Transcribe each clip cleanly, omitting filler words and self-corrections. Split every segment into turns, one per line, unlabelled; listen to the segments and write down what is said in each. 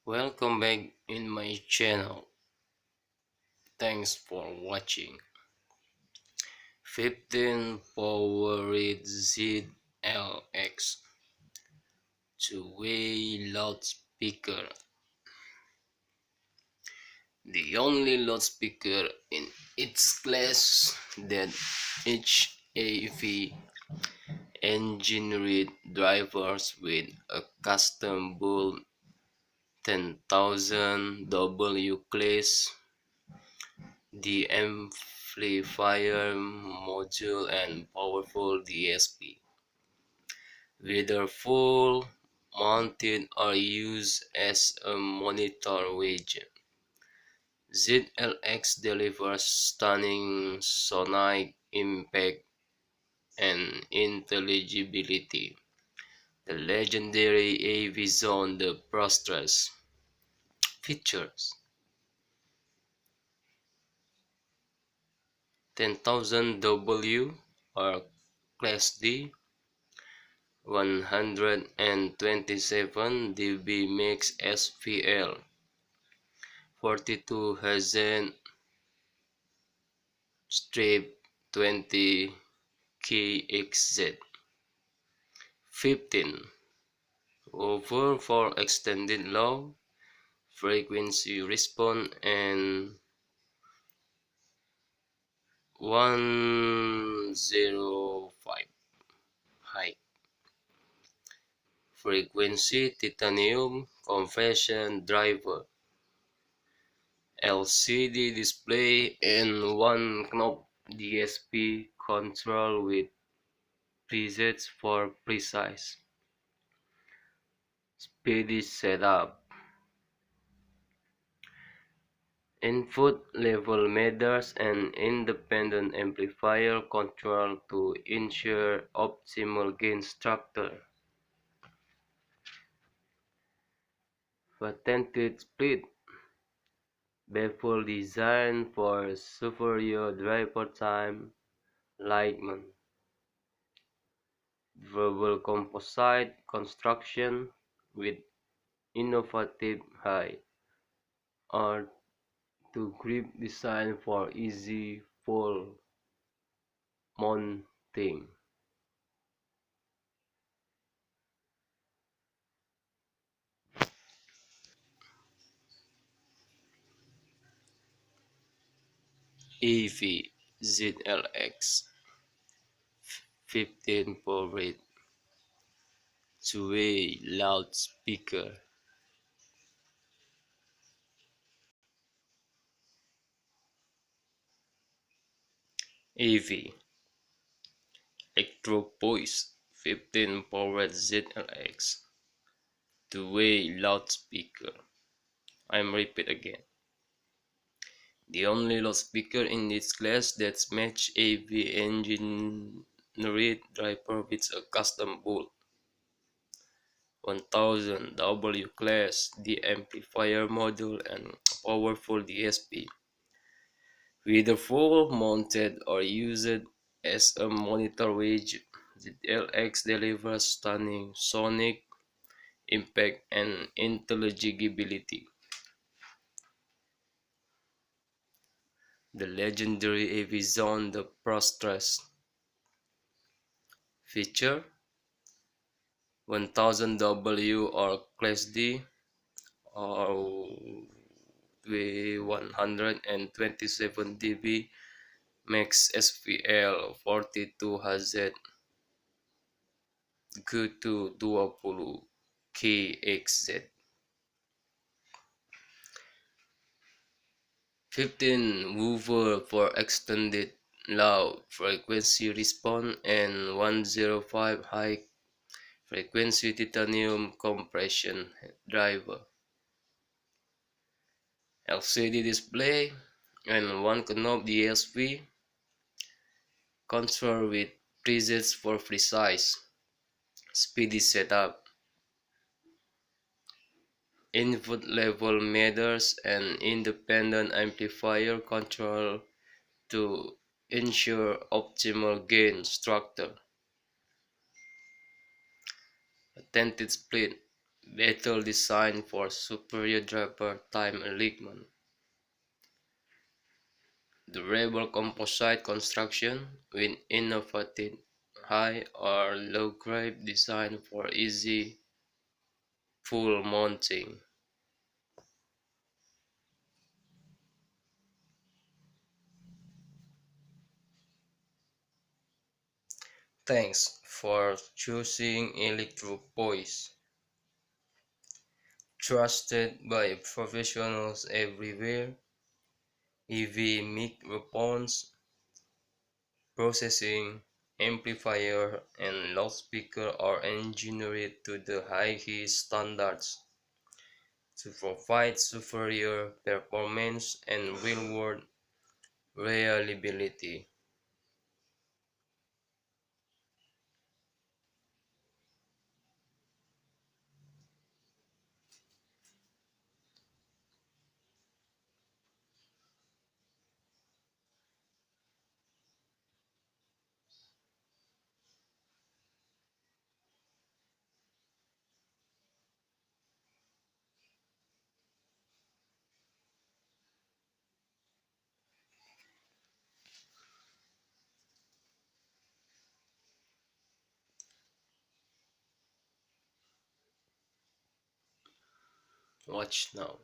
Welcome back in my channel. Thanks for watching. 15 powered ZLX two-way loudspeaker. The only loudspeaker in its class that HAV engineered drivers with a custom built 10,000 W class, the amplifier module and powerful DSP, whether full mounted or used as a monitor widget. ZLX delivers stunning sonic impact and intelligibility. The legendary AV Zone the Prostras features 10,000 W or Class D, 127 dB max SVL, 42 Hz strip 20 kHz, 15 over for extended low frequency response, and 105 high frequency titanium compression driver, LCD display, and one knob DSP control with presets for precise, speedy setup. Input level meters and independent amplifier control to ensure optimal gain structure. Patented split bevel design for superior driver time alignment. Durable composite construction with innovative high or to grip design for easy fall mounting. AV ZLX 15 powered two-way loudspeaker. AV Electro Voice 15 powered ZLX two-way loudspeaker. I'm repeat again. The only loudspeaker in this class that's match AV engineered driver with a custom built 1000 W class D amplifier module and powerful DSP. Whether full mounted or used as a monitor widget, the ZLX delivers stunning sonic impact and intelligibility. The legendary AV Zone the Prostras feature 1000 W or Class D or 127 dB max SVL, 42 Hz go to 20 kHz, 15 woofer for extended low frequency response, and 105 high frequency titanium compression driver, LCD display, and one knob DSP control with presets for precise, speedy setup. Input level meters and independent amplifier control to ensure optimal gain structure. Patented split Battle designed for superior driver time alignment. Durable composite construction with innovative high or low grade design for easy full mounting. Thanks for choosing Electro Voice. Trusted by professionals everywhere, EV microphones, processing, amplifier, and loudspeaker are engineered to the highest standards to provide superior performance and real-world reliability. Watch now.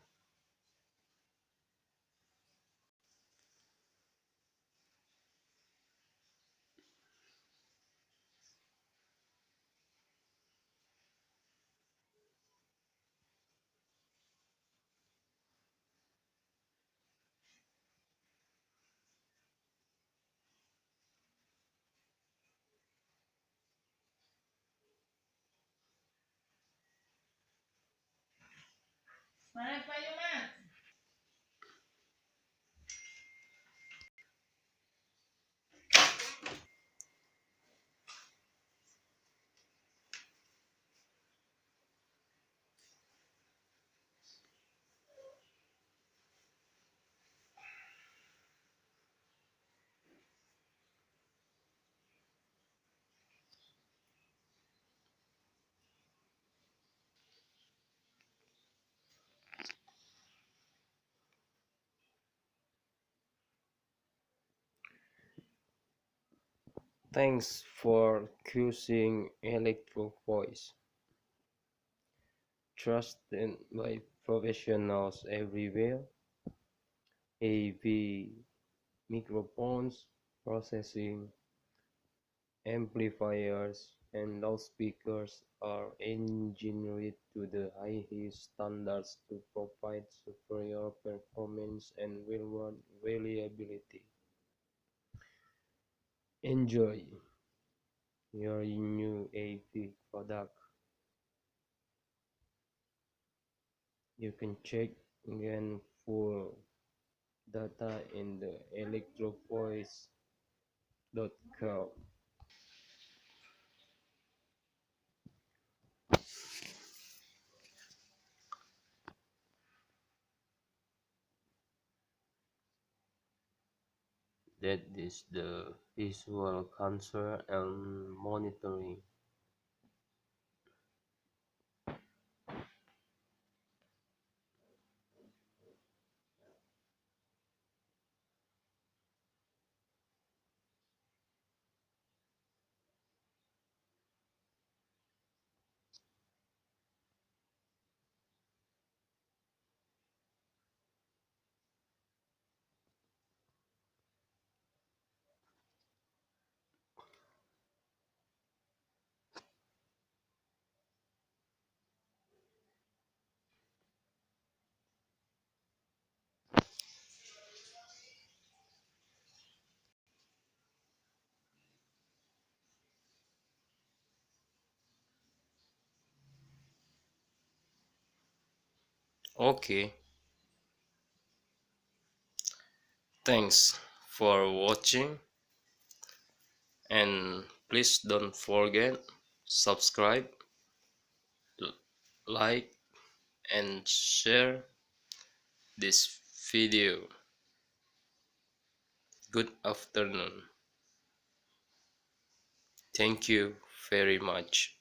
Thanks for choosing Electro Voice. Trusted by professionals everywhere, AV microphones, processing, amplifiers, and loudspeakers are engineered to the highest standards to provide superior performance and real-world reliability. Enjoy your new AV product. You can check again full data in the electrovoice.com. That is the visual cancer and monitoring. Okay, thanks for watching, and please don't forget subscribe, like, and share this video. Good afternoon. Thank you very much.